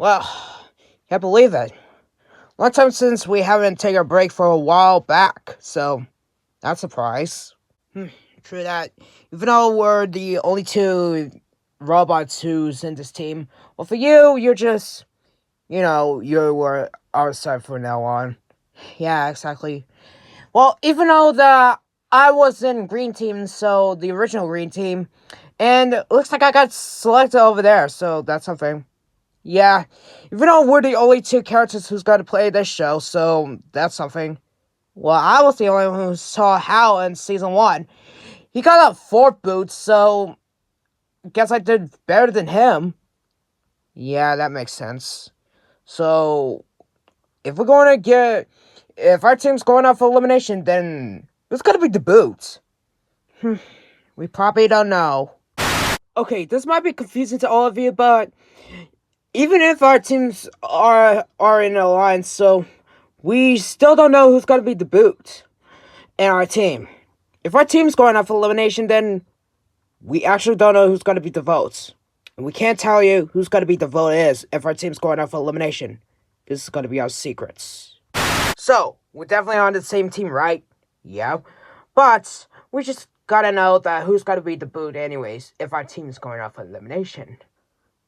Well, can't believe it. Long time since we haven't taken a break for a while back, so that's a surprise. True that. Even though we're the only two robots who's in this team, well, for you, you're just, you were our side from now on. Yeah, exactly. Well, even though I was in green team, so the original green team, and it looks like I got selected over there, so that's something. Yeah, even though we're the only two characters who's got to play this show, so that's something. Well, I was the only one who saw Hal in season 1. He got a 4 boots, so guess I did better than him. Yeah, that makes sense. So, if our team's going out for elimination, then it's gotta be the boots. We probably don't know. Okay, this might be confusing to all of you, but even if our teams are in a line, so we still don't know who's gonna be the boot in our team. If our team's going out for elimination, then we actually don't know who's gonna be the votes. And we can't tell you who's gonna be the vote is if our team's going out for elimination. This is gonna be our secrets. So, we're definitely on the same team, right? Yeah. But we just gotta know that who's gonna be the boot anyways if our team's going out for elimination.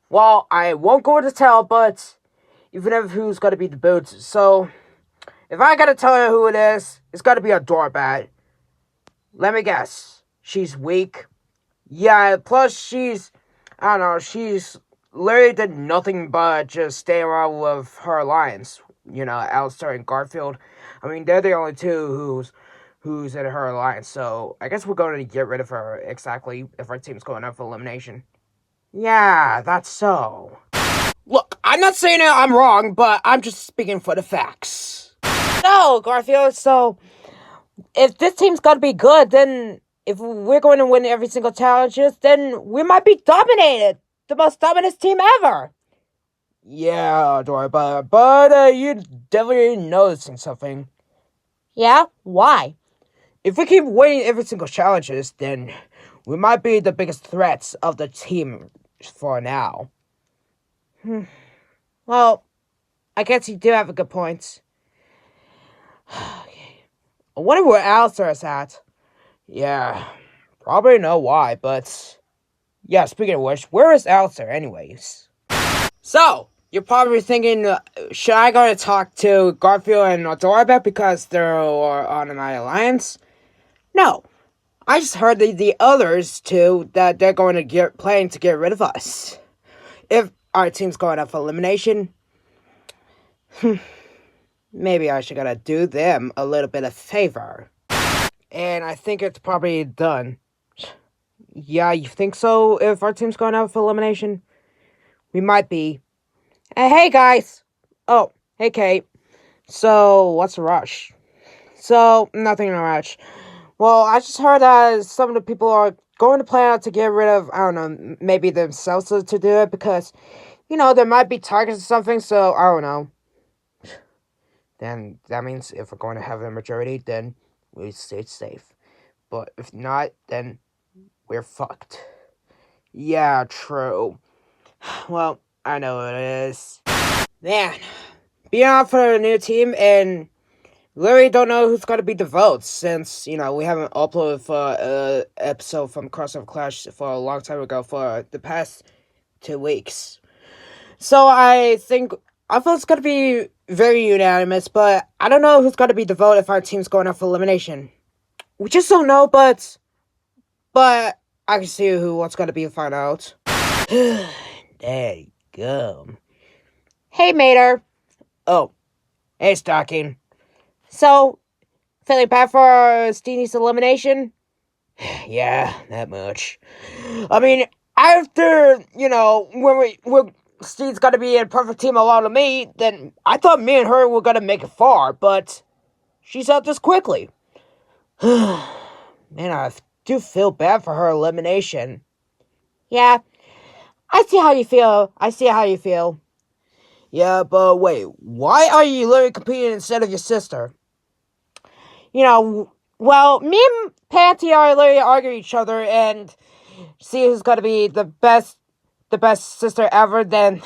Well, I won't go into tell, but even if who's gonna be the boot, so if I gotta tell you who it is, it's gotta be a doorbat. Let me guess. She's weak. Yeah, plus she's literally did nothing but just stay around with her alliance. Alistair and Garfield. I mean, they're the only two who's in her alliance, so I guess we're going to get rid of her exactly if our team's going up for elimination. Yeah, that's so. Look, I'm not saying I'm wrong, but I'm just speaking for the facts. No, Garfield, so if this team's got to be good, then if we're going to win every single challenges, then we might be dominated. The most dominant team ever. Yeah, Dora, but you're definitely noticing something. Yeah? Why? If we keep winning every single challenges, then we might be the biggest threats of the team for now. Well, I guess you do have a good point. Okay. I wonder where Alistair is at. Yeah, probably know why, but yeah, speaking of which, where is Alistair anyways? So, you're probably thinking, should I go to talk to Garfield and Adorabeth because they're on an alliance? No. I just heard the others two that they're going to planning to get rid of us. If our team's going up for elimination, maybe I should gotta do them a little bit of favor. And I think it's probably done. Yeah, you think so? If our team's going out for elimination? We might be. Hey guys! Oh, hey Kate. So, what's the rush? So, nothing in a rush. Well, I just heard that some of the people are going to plan out to get rid of, I don't know, maybe themselves to do it because, there might be targets or something, so I don't know. Then that means if we're going to have a majority, then we stay safe. But if not, then we're fucked. Yeah, true. Well, I know what it is. Man, being out for a new team and literally don't know who's going to be the votes since, we haven't uploaded for an episode from Crossover Clash for a long time ago for the past 2 weeks. So I feel it's going to be very unanimous, but I don't know who's going to be the vote if our team's going out for elimination. We just don't know, but I can see what's going to be find out. There you go. Hey, Mater. Oh, hey, Stocking. So, feeling bad for Steenie's elimination? Yeah, that much. I mean, after, when Steenie's got to be in a perfect team along with me, then I thought me and her were going to make it far, but she's out this quickly. Man, I do feel bad for her elimination. Yeah, I see how you feel. Yeah, but wait, why are you literally competing instead of your sister? Well, me and Panty are literally arguing each other and see who's gonna be the best sister ever, then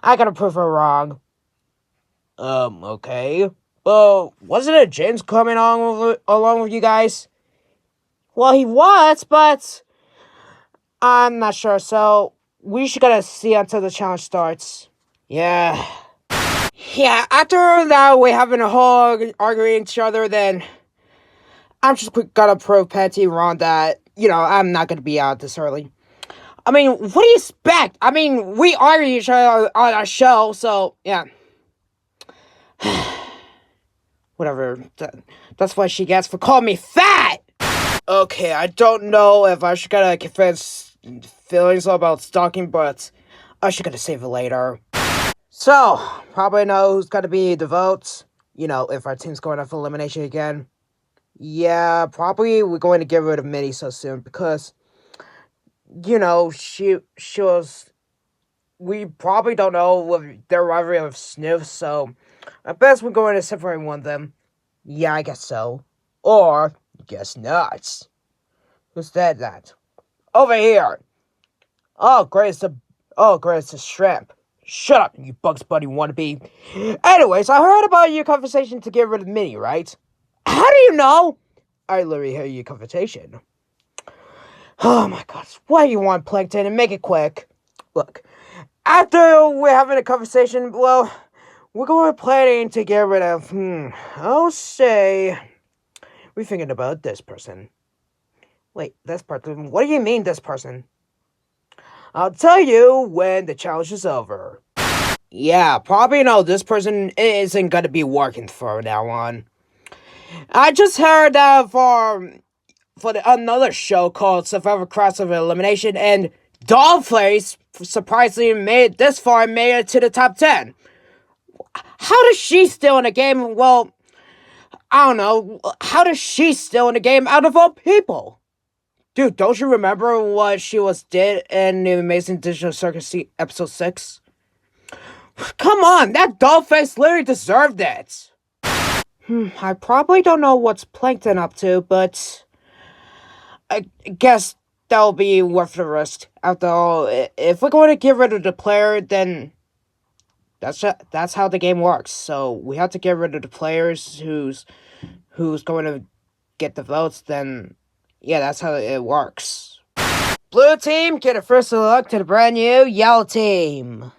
I gotta prove her wrong. Okay. Well, wasn't it James coming along with you guys? Well, he was, but I'm not sure, so we should gotta see until the challenge starts. Yeah. Yeah, after that we having a whole arguing each other, then I'm just gonna prove Patty wrong that, I'm not gonna be out this early. I mean, what do you expect? I mean, we argue each other on our show, so yeah. Whatever. That's what she gets for calling me fat! Okay, I don't know if I should gotta confess feelings about stalking, but I should gotta save it later. So, probably know who's gonna be the votes. If our team's going up for elimination again. Yeah, probably we're going to get rid of Minnie so soon because, she was. We probably don't know what their rivalry of Sniff, so I guess we're going to separate one of them. Yeah, I guess so. Or, guess not. Who said that? Over here! Oh, great, it's a shrimp. Shut up, you Bugs Bunny wannabe. Anyways, I heard about your conversation to get rid of Minnie, right? How do you know? I literally heard your conversation. Oh my god, why do you want Plankton? And make it quick. Look, after we're having a conversation, well, we're going to planning to get rid of, I'll say, we're thinking about this person. Wait, this person? What do you mean, this person? I'll tell you when the challenge is over. Yeah, probably this person isn't gonna be working from now on. I just heard that for another show called Survivor Crossover Elimination, and Dollface surprisingly made this far and made it to the top 10. How does she still in the game? Well, I don't know. How does she still in the game out of all people? Dude, don't you remember what she did in the Amazing Digital Circus episode 6? Come on, that dollface literally deserved it. I probably don't know what's Plankton up to, but I guess that'll be worth the risk. After all, if we're going to get rid of the player, then that's how the game works. So we have to get rid of the players who's going to get the votes. Then yeah, that's how it works. Blue team, get a first look to the brand new yellow team.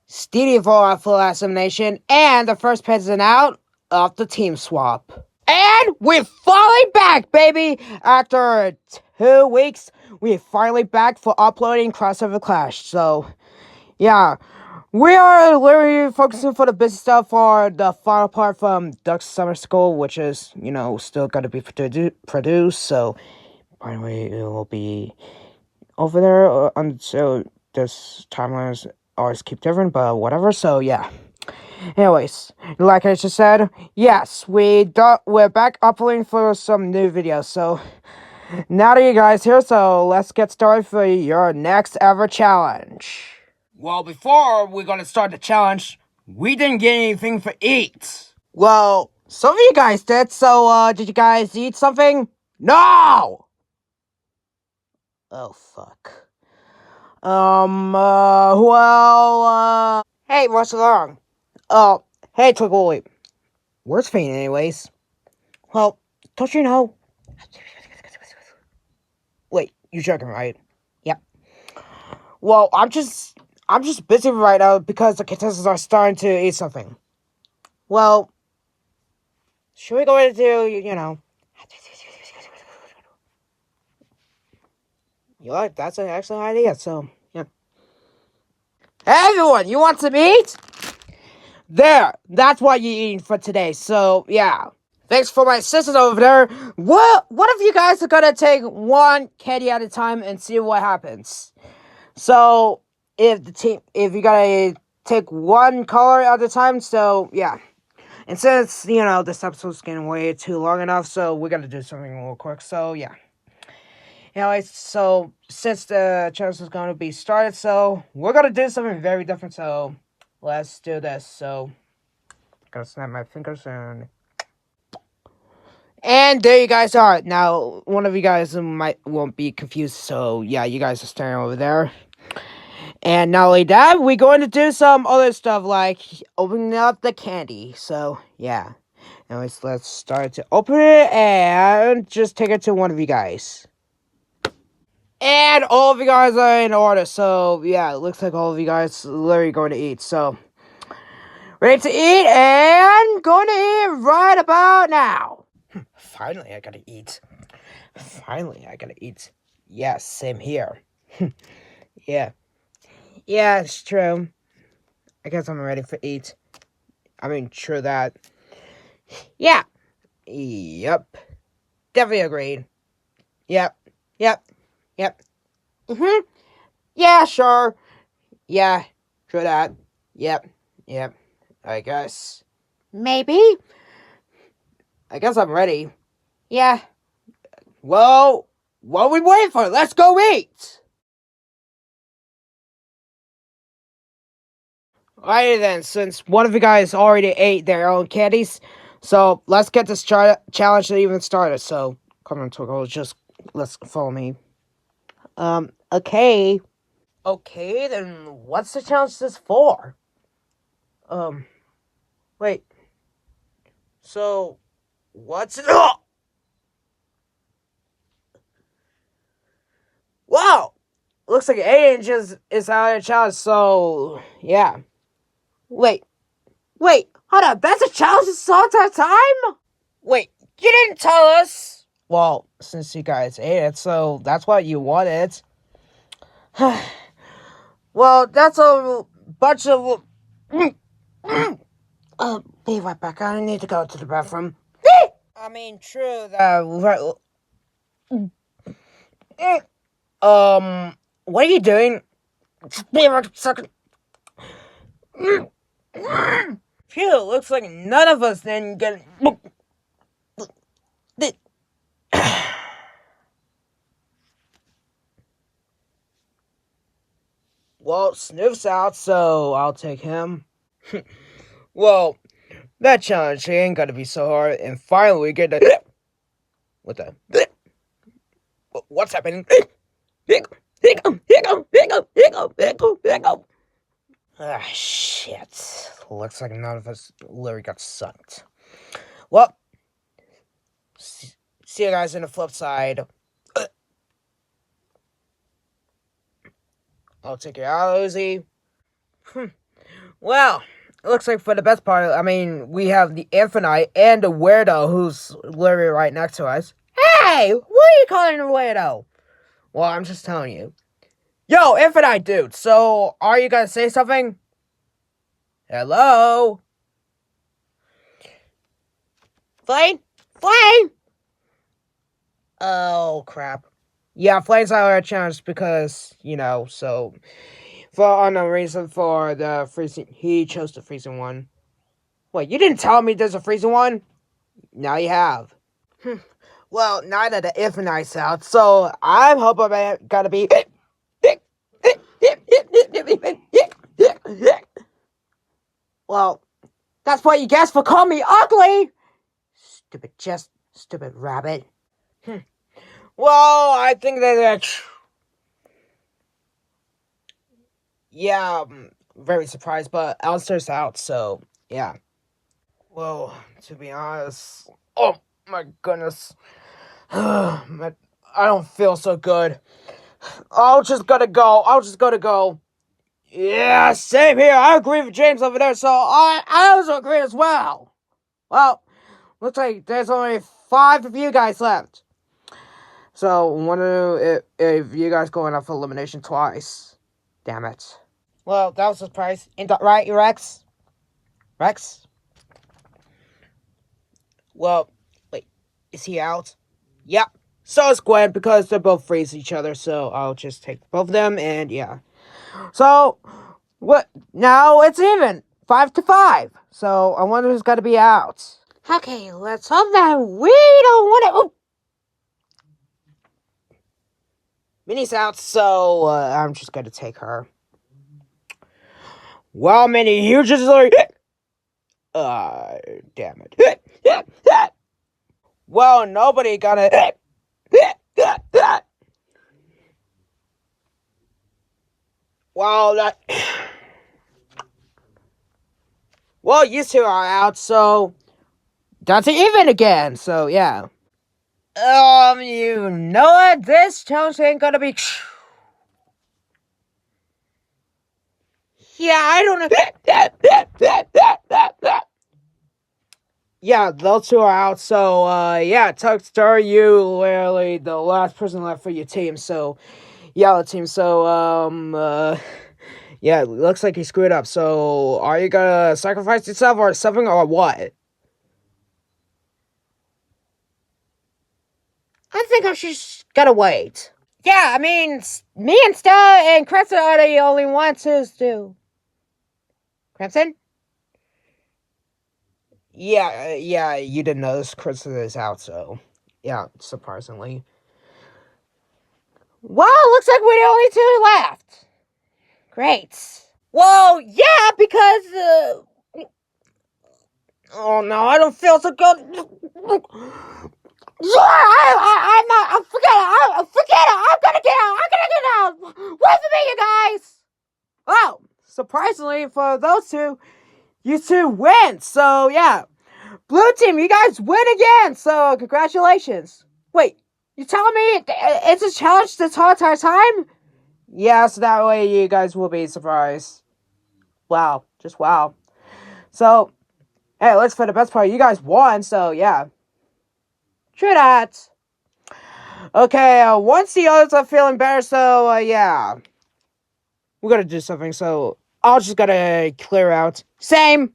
Steedy for our full elimination, and the first person out of the team swap. And we're finally back, baby! After 2 weeks, we're finally back for uploading Crossover Clash. So, yeah. We are literally focusing for the business stuff for the final part from Duck's Summer School, which is, still got to be produced. So, anyway, it will be over there until this timelines always keep different, but whatever. So, yeah. Anyways, like I just said, yes, we're back uploading for some new videos. So, now that you guys here, so let's get started for your next ever challenge. Well, before we're gonna start the challenge, we didn't get anything for eat. Well, some of you guys did, so, did you guys eat something? No! Oh, fuck. Hey, what's wrong? Oh, hey, Twiggly. Where's Fane, anyways? Well, don't you know? Wait, you're joking, right? Yep. Well, I'm just busy right now because the contestants are starting to eat something. Well, should we go into, that's an excellent idea, so, yeah. Hey, everyone, you want some meat? There, that's what you're eating for today, so, yeah. Thanks for my assistants over there. What if you guys are gonna take one candy at a time and see what happens? So, if you gotta take one color at a time, so, yeah. And since, this episode's getting way too long enough, so we're gonna do something real quick, so, yeah. Anyways, so, since the challenge is gonna be started, so, we're gonna do something very different, so, let's do this, so, gotta snap my fingers and there you guys are. Now, one of you guys won't be confused, so, yeah, you guys are staring over there. And not only that, we're going to do some other stuff like opening up the candy. So, yeah. Anyways, let's start to open it and just take it to one of you guys. And all of you guys are in order. So, yeah, it looks like all of you guys are literally going to eat. So, ready to eat and going to eat right about now. Finally, I gotta eat. Finally, I gotta eat. Yeah, same here. Yeah. Yeah, it's true. I guess I'm ready for eat. I mean, true that. Yeah. Yep. Definitely agreed. Yep. Yep. Yep. Yeah, sure. Yeah. True that. Yep. Yep. I guess. Maybe. I guess I'm ready. Yeah. Well, what are we waiting for? Let's go eat! Alrighty then, since one of you guys already ate their own candies, so let's get this challenge even started. So, come on, Twinkle, let's follow me. Okay. Okay, then what's the challenge this for? Wait. So, what's it? Oh! Wow! Looks like 8 inches is out of the challenge, so, yeah. Wait, hold up, that's a challenge this entire time? Wait, you didn't tell us! Well, since you guys ate it, so that's what you wanted. Well, that's a bunch of... be right back, I need to go to the bathroom. I mean, true, that... What are you doing? Be right a second. Phew, looks like none of us then get... Well, Snoop's out, so I'll take him. Well, that challenge ain't gonna be so hard, and finally we get to... What the... What's happening? Ah, shit. Looks like none of us literally got sucked. Well, see you guys in the flip side. I'll take you out, Uzi. Well, it looks like for the best part, I mean, we have the Infinite and the Weirdo who's literally right next to us. Hey, what are you calling a weirdo? Well, I'm just telling you. Yo, Infinite dude, so are you gonna say something? Hello? Flame? Flame? Oh, crap. Yeah, Flame's out of our challenge because, so... For unknown reason for the freezing... He chose the freezing one. Wait, you didn't tell me there's a freezing one? Now you have. Well, now that the Infinite's out, so I'm hoping I'm gonna be... Well, that's what you guess for calling me ugly! Stupid rabbit. Well, I think that... Yeah, I'm very surprised, but Alistair's out, so, yeah. Well, to be honest... Oh, my goodness. I don't feel so good. I'll just gotta go. Yeah, same here. I agree with James over there, so I also agree as well. Well, looks like there's only 5 of you guys left. So, wonder if you guys going up for elimination twice. Damn it. Well, that was a surprise. Ain't that right, Rex? Rex? Well, wait. Is he out? Yep. So is Gwen, because they're both freeze each other, so I'll just take both of them, and yeah. So, what? Now it's even. 5-5. So, I wonder who's gotta be out. Okay, let's hope that we don't want to... Oh. Minnie's out, so I'm just gonna take her. Well, Minnie, you just like... damn it. Well, nobody gonna... Well, that... Well, you two are out, so... That's an even again, so yeah. You know what? This challenge ain't gonna be... Yeah, I don't know... Yeah, those two are out, so, yeah, Tuxter, you literally the last person left for your team, so... Yeah, the team, so, yeah, it looks like he screwed up, so... Are you gonna sacrifice yourself or something, or what? I think I should gotta wait. Yeah, I mean, me and Stella and Crimson are the only ones who do. Crimson? Yeah, you didn't notice Crimson is out, so... Yeah, surprisingly. Well, looks like we're the only two left. Great. Well, yeah, because, Oh no, I don't feel so good. Yeah, I'm not. Forget it. I'm gonna get out. Wait for me, you guys. Oh, surprisingly for those two, you two win. So yeah, blue team, you guys win again. So congratulations. Wait, you telling me it's a challenge this whole entire time? Yeah, so that way you guys will be surprised. Wow, just wow. So, hey, let's for the best part. You guys won. So yeah. True that. Okay, once the others are feeling better, so, yeah. We gotta do something, so I'll just gotta clear out. Same!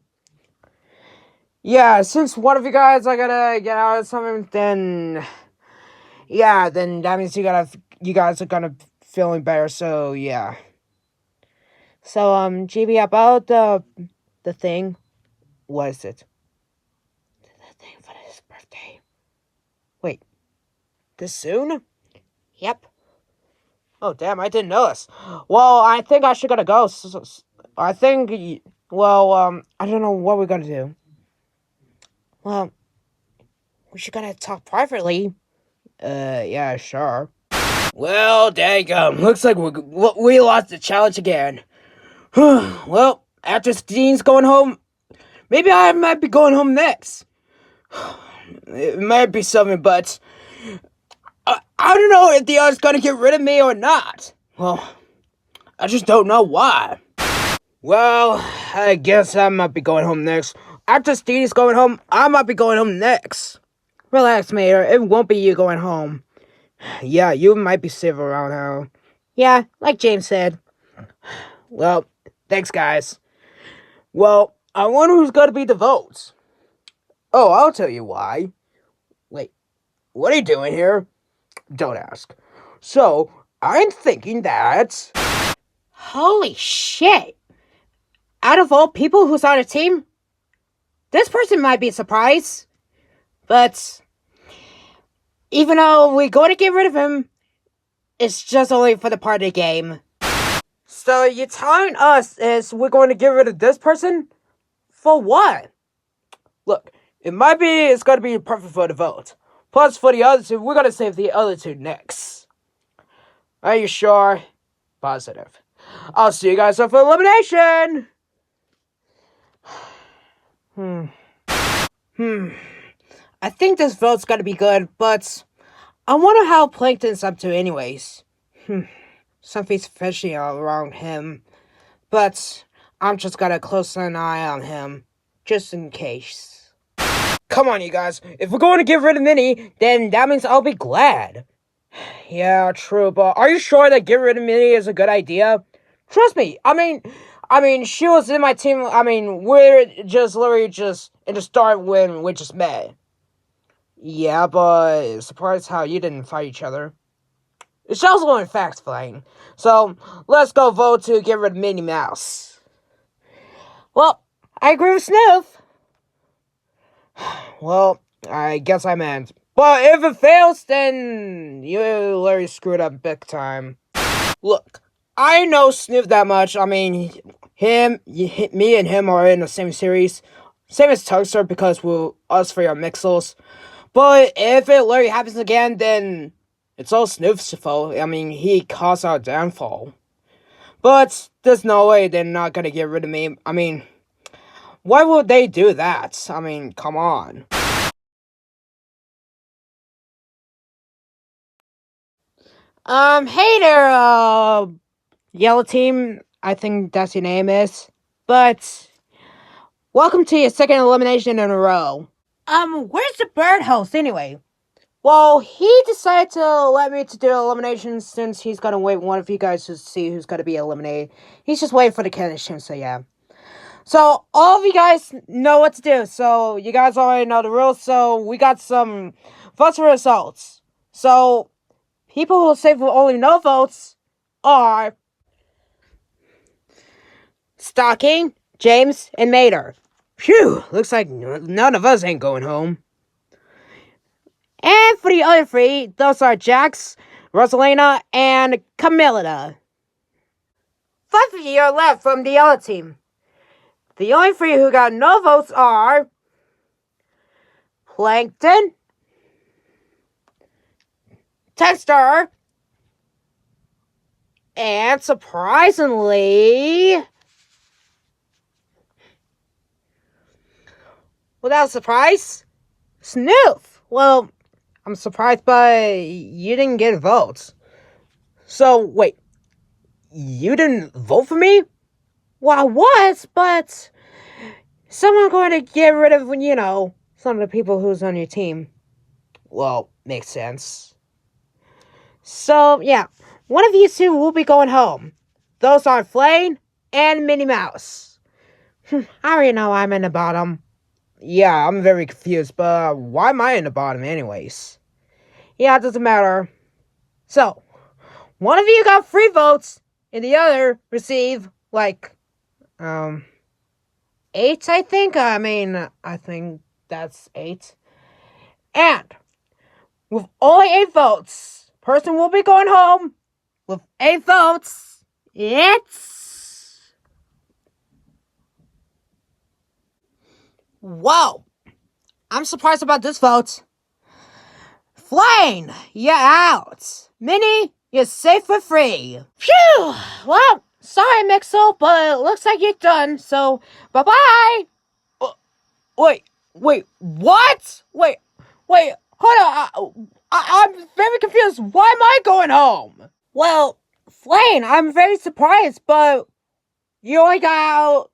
Yeah, since one of you guys are gonna get out of something, then... Yeah, then that means you guys are gonna feeling better, so, yeah. So, GB, about the thing, what is it? The thing for his birthday. Wait. This soon? Yep. Oh, damn, I didn't notice. Well, I think I should gotta go. I think, well, I don't know what we're gonna do. Well, we should gotta talk privately. Yeah, sure. Well, dang, looks like we lost the challenge again. Well, after Dean's going home, maybe I might be going home next. It might be something, but... I don't know if the other's gonna get rid of me or not. Well, I just don't know why. Well, I guess I might be going home next. After Steve's going home, I might be going home next. Relax, Mayor. It won't be you going home. Yeah, you might be safe around here. Yeah, like James said. Well, thanks, guys. Well, I wonder who's gonna be the votes. Oh, I'll tell you why. Wait, what are you doing here? Don't ask. So, I'm thinking that... Holy shit! Out of all people who's on a team, this person might be a surprise. But, even though we're going to get rid of him, it's just only for the part of the game. So, you're telling us is we're going to get rid of this person? For what? Look, it's going to be perfect for the vote. Plus, for the other two, we're going to save the other two next. Are you sure? Positive. I'll see you guys for elimination! I think this vote's gonna be good, but I wonder how Plankton's up to anyways. Something's fishy around him. But I'm just gonna close an eye on him, just in case. Come on, you guys. If we're going to get rid of Minnie, then that means I'll be glad. Yeah, true, but are you sure that get rid of Minnie is a good idea? Trust me, I mean, she was in my team. I mean, we're just literally just in the start when we just met. Yeah, but surprised how you didn't fight each other. It shows only facts fighting. So, let's go vote to get rid of Minnie Mouse. Well, I agree with Sniff. Well, I guess I meant. But if it fails, then you literally screwed up big time. Look, I know Sniff that much. I mean, me and him are in the same series. Same as Tugster because we're us three are Mixels. But if it literally happens again, then it's all Sniff's fault. I mean, he caused our downfall. But there's no way they're not gonna get rid of me. I mean, why would they do that? I mean, come on. Hey there, Yellow Team. I think that's your name is. But welcome to your second elimination in a row. Where's the bird host anyway? Well, he decided to let me to do eliminations since he's gonna wait one of you guys to see who's gonna be eliminated. He's just waiting for the connection, so yeah. So all of you guys know what to do. So you guys already know the rules. So we got some votes for results. So people who will say with only no votes are Stocking, James, and Mater. Phew, looks like none of us ain't going home. And for the other three, those are Jax, Rosalina, and Camilla. 5 of you are left from the other team. The only three who got no votes are Plankton, Texter, and surprisingly, without surprise, Snoof. Well, I'm surprised, but you didn't get votes. So, wait, you didn't vote for me? Well, I was, but someone going to get rid of, some of the people who's on your team. Well, makes sense. So, yeah, one of you two will be going home. Those are Flame and Minnie Mouse. I already know I'm in the bottom. Yeah, I'm very confused, but why am I in the bottom anyways? Yeah, it doesn't matter. So, one of you got 3 votes, and the other received, 8, I think? I think that's 8. And, with only 8 votes, person will be going home with 8 votes. It's... Whoa! I'm surprised about this vote. Flame, you're out. Minnie, you're safe for free. Phew! Well, sorry, Mixel, but it looks like you're done, so bye-bye! Wait, what? Wait, hold on. I'm very confused. Why am I going home? Well, Flame, I'm very surprised, but you got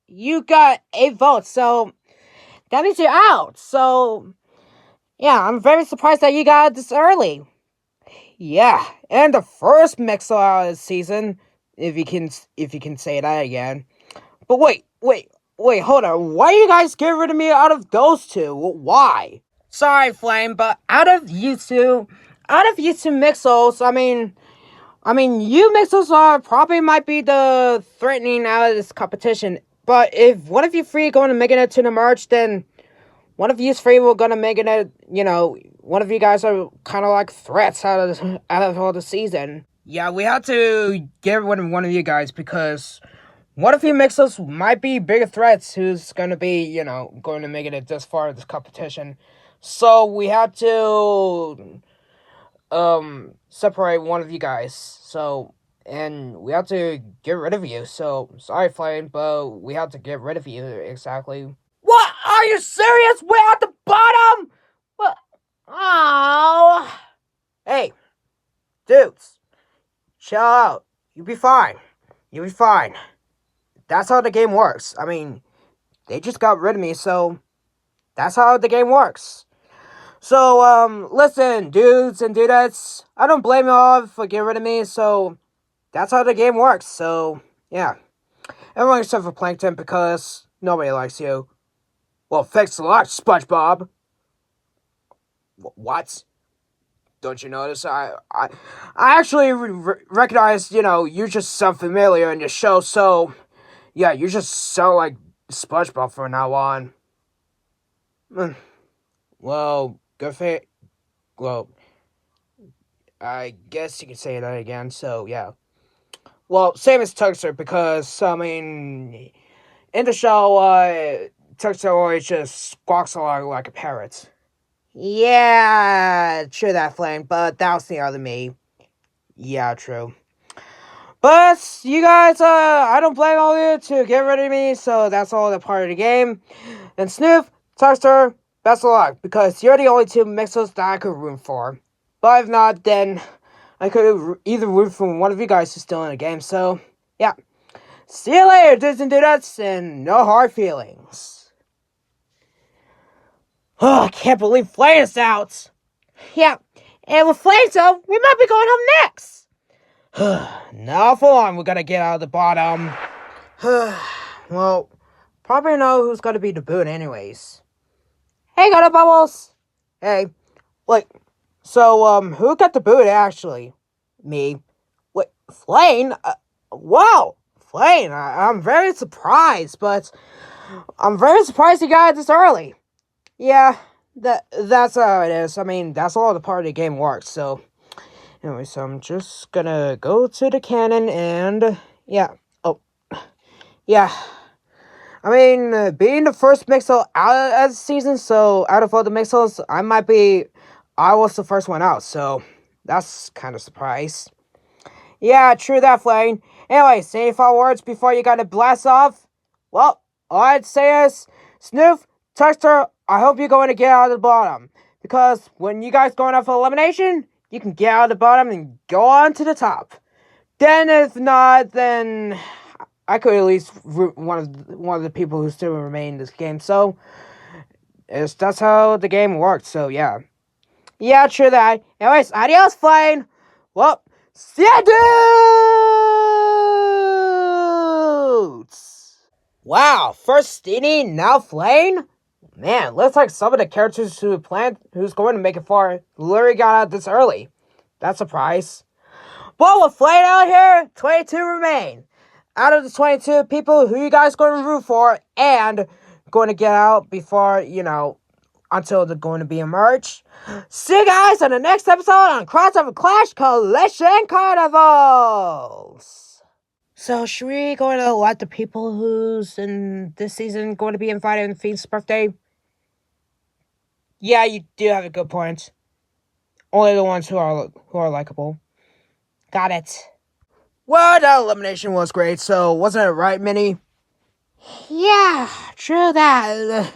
8 votes, so that means you're out. So, yeah, I'm very surprised that you got this early. Yeah, and the first Mixer out of the season, if you can say that again. But wait, hold on. Why you guys get rid of me out of those two? Why? Sorry, Flame, but out of you two Mixels, I mean, you Mixels are probably might be the threatening out of this competition. But if one of you three going to make it to the merge, then one of you three will gonna make it. One of you guys are kind of like threats out of all the season. Yeah, we have to get rid of one of you guys because one of you Mixels might be bigger threats who's gonna be, going to make it this far in this competition. So we have to separate one of you guys. So, and we have to get rid of you. So sorry, Flame, but we have to get rid of you exactly. What? Are you serious? We're at the bottom? What? Oh. Hey, dudes, chill out. You'll be fine. That's how the game works. I mean, they just got rid of me, so that's how the game works. So, listen, dudes and dudettes, I don't blame y'all for getting rid of me, so that's how the game works. So, yeah. Everyone except for Plankton because nobody likes you. Well, thanks a lot, SpongeBob. What? Don't you notice? I actually recognize, you just sound familiar in your show, so, yeah, you just sound like SpongeBob from now on. Well, good for it. Well, I guess you could say that again, so, yeah. Well, same as Tuxer, because, in the show, Tuxer always just squawks along like a parrot. Yeah, true that, Flame, but that was the other me. Yeah, true. But you guys, I don't blame all of you to get rid of me, so that's all the part of the game. And Snoop, Tuxter, best of luck, because you're the only two mixers that I could root for. But if not, then I could either root for one of you guys who's still in the game, so yeah. See you later, dudes and dudettes, and no hard feelings. Oh, I can't believe Flame's out. Yeah, and with Flame's out, we might be going home next. Now for long, we're gonna get out of the bottom. Well, probably know who's gonna be the boot anyways. Hey, got Bubbles! Hey, wait, so, who got the boot actually? Me. Wait, Flane? Wow! Flane, I'm very surprised, but I'm very surprised you got it this early. Yeah, that's how it is. I mean, that's all the part of the game works, so... Anyway, so I'm just gonna go to the cannon and... Yeah. Oh. Yeah. I mean, being the first Mixel out of the season, so out of all the Mixels, I was the first one out, so that's kind of surprise. Yeah, true that, Flane. Anyway, say any final words before you gotta blast off? Well, all I'd say is, Snoof, Tuxter, I hope you're going to get out of the bottom. Because when you guys going up for elimination, you can get out of the bottom and go on to the top. Then if not, then I could at least root one of the people who still remain in this game. So that's how the game works. So yeah. Yeah, true that. Anyways, adios, Flane. Well, see ya, dudes! Wow, first Steenie, now Flane? Man, looks like some of the characters who's going to make it far literally got out this early. That's a surprise. But with Flane out here, 22 remain. Out of the 22 people, who you guys going to root for and going to get out before, until they're going to be emerged. See you guys on the next episode on Crossover Clash Collision Carnivals. So should we go to let the people who's in this season going to be invited on Fiend's birthday? Yeah, you do have a good point. Only the ones who are likable. Got it. Well, that elimination was great, so wasn't it right, Minnie? Yeah, true that.